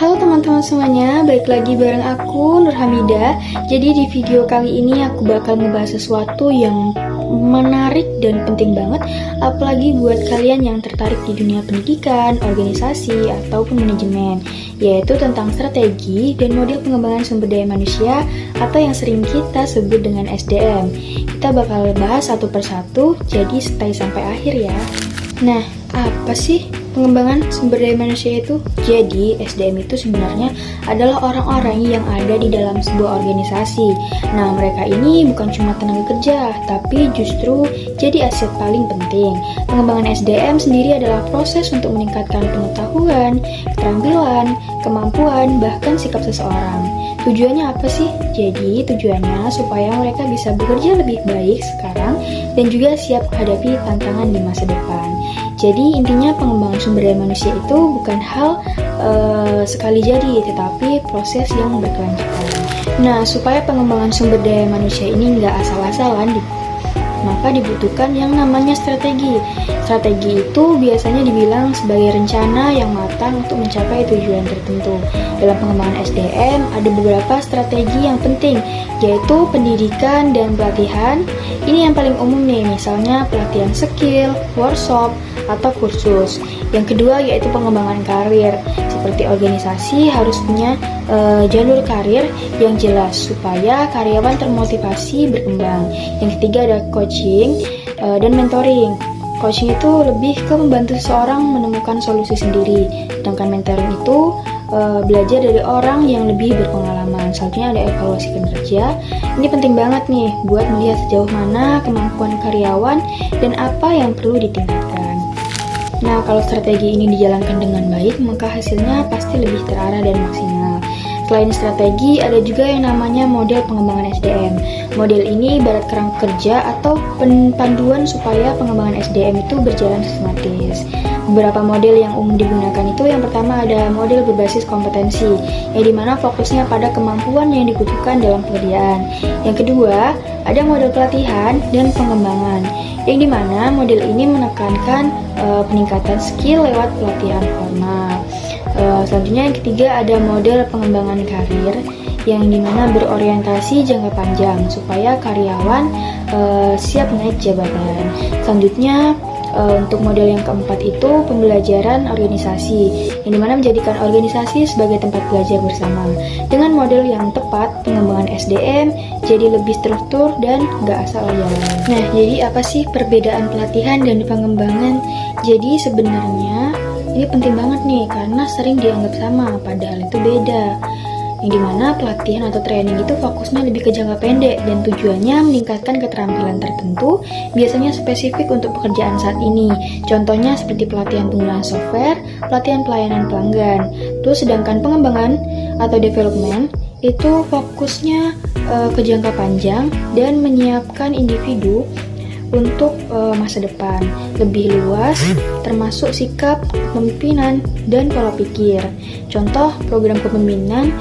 Halo teman-teman semuanya, balik lagi bareng aku Nur Hamidah. Jadi di video kali ini aku bakal ngebahas sesuatu yang menarik dan penting banget, apalagi buat kalian yang tertarik di dunia pendidikan, organisasi, ataupun manajemen, yaitu tentang strategi dan model pengembangan sumber daya manusia atau yang sering kita sebut dengan SDM. Kita bakal bahas satu persatu, jadi stay sampai akhir ya. Nah, apa sih pengembangan sumber daya manusia itu? Jadi, SDM itu sebenarnya adalah orang-orang yang ada di dalam sebuah organisasi. Nah, mereka ini bukan cuma tenaga kerja, tapi justru jadi aset paling penting. Pengembangan SDM sendiri adalah proses untuk meningkatkan pengetahuan, keterampilan, kemampuan, bahkan sikap seseorang. Tujuannya apa sih? Jadi, tujuannya supaya mereka bisa bekerja lebih baik sekarang dan juga siap menghadapi tantangan di masa depan. Jadi intinya pengembangan sumber daya manusia itu bukan hal sekali jadi, tetapi proses yang berkelanjutan. Nah, supaya pengembangan sumber daya manusia ini nggak asal-asalan, maka dibutuhkan yang namanya strategi. Strategi itu biasanya dibilang sebagai rencana yang matang untuk mencapai tujuan tertentu. Dalam pengembangan SDM ada beberapa strategi yang penting, yaitu pendidikan dan pelatihan. Ini yang paling umum nih, misalnya pelatihan skill, workshop, atau kursus. Yang kedua yaitu pengembangan karir. Seperti organisasi harus punya jalur karir yang jelas supaya karyawan termotivasi berkembang. Yang ketiga ada coaching dan mentoring. Coaching itu lebih ke membantu seseorang menemukan solusi sendiri, sedangkan mentoring itu belajar dari orang yang lebih berpengalaman. Selanjutnya ada evaluasi kinerja. Ini penting banget nih buat melihat sejauh mana kemampuan karyawan dan apa yang perlu ditingkatkan. Nah, kalau strategi ini dijalankan dengan baik, maka hasilnya pasti lebih terarah dan maksimal. Selain strategi, ada juga yang namanya model pengembangan SDM. Model ini ibarat kerangka kerja atau panduan supaya pengembangan SDM itu berjalan sistematis. Beberapa model yang umum digunakan itu yang pertama ada model berbasis kompetensi, yang dimana fokusnya pada kemampuan yang dibutuhkan dalam pekerjaan. Yang kedua, ada model pelatihan dan pengembangan, yang dimana model ini menekankan peningkatan skill lewat pelatihan formal. Selanjutnya yang ketiga ada model pengembangan karir, yang dimana berorientasi jangka panjang supaya karyawan siap naik jabatan. Selanjutnya untuk model yang keempat itu pembelajaran organisasi, yang dimana menjadikan organisasi sebagai tempat belajar bersama. Dengan model yang tepat, pengembangan SDM jadi lebih struktur dan gak asal jalan. Nah, jadi apa sih perbedaan pelatihan dan pengembangan? Jadi sebenarnya ini penting banget nih, karena sering dianggap sama, padahal itu beda. Yang dimana pelatihan atau training itu fokusnya lebih ke jangka pendek dan tujuannya meningkatkan keterampilan tertentu, biasanya spesifik untuk pekerjaan saat ini. Contohnya seperti pelatihan penggunaan software, pelatihan pelayanan pelanggan. Terus sedangkan pengembangan atau development itu fokusnya ke jangka panjang dan menyiapkan individu untuk masa depan lebih luas, termasuk sikap, kepemimpinan, dan pola pikir. Contoh program kepemimpinan,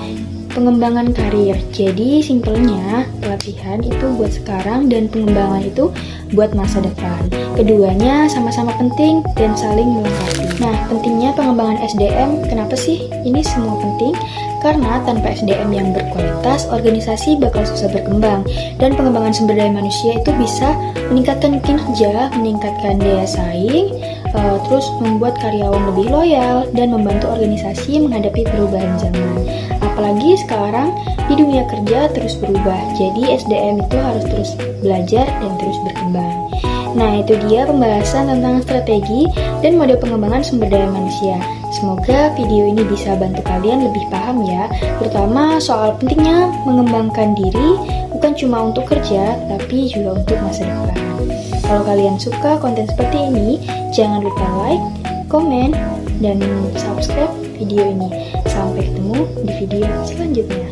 pengembangan karir. Jadi simpelnya pelatihan itu buat sekarang dan pengembangan itu buat masa depan. Keduanya sama-sama penting dan saling melengkapi. Nah, pentingnya pengembangan SDM, kenapa sih ini semua penting? Karena tanpa SDM yang berkualitas, organisasi bakal susah berkembang. Dan pengembangan sumber daya manusia itu bisa meningkatkan kinerja, meningkatkan daya saing, terus membuat karyawan lebih loyal, dan membantu organisasi menghadapi perubahan zaman. Apalagi sekarang di dunia kerja terus berubah, jadi SDM itu harus terus belajar dan terus berkembang. Nah, itu dia pembahasan tentang strategi dan mode pengembangan sumber daya manusia. Semoga video ini bisa bantu kalian lebih paham ya, terutama soal pentingnya mengembangkan diri, bukan cuma untuk kerja, tapi juga untuk masa depan. Kalau kalian suka konten seperti ini, jangan lupa like, komen, dan subscribe video ini. Sampai ketemu di video selanjutnya.